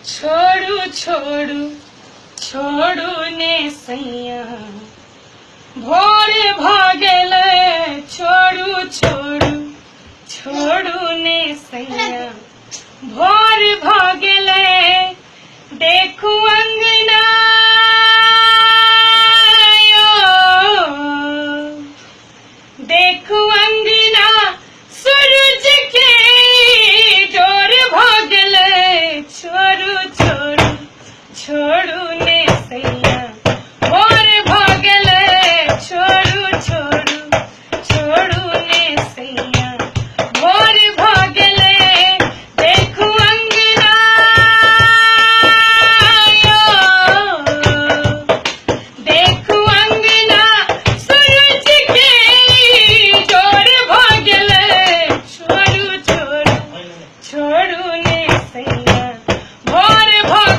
छोड़ू छोड़ू छोड़ू ने सैया भोर भागल छोड़ू छोड़ू छोड़ू ने सैया भोर भागल देखू अंगना देखू अंगना सूरज के डोर भागल छोड़ू छोड़ू छोड़ू ने सैया भोर भागल छोड़ू छोड़ू छोड़ू ने सैया भोर भागल देखू अंगना देखू अंगना सूरज के डोर भागल छोड़ू छोड़ू छोड़ू ने सैया भोर भागल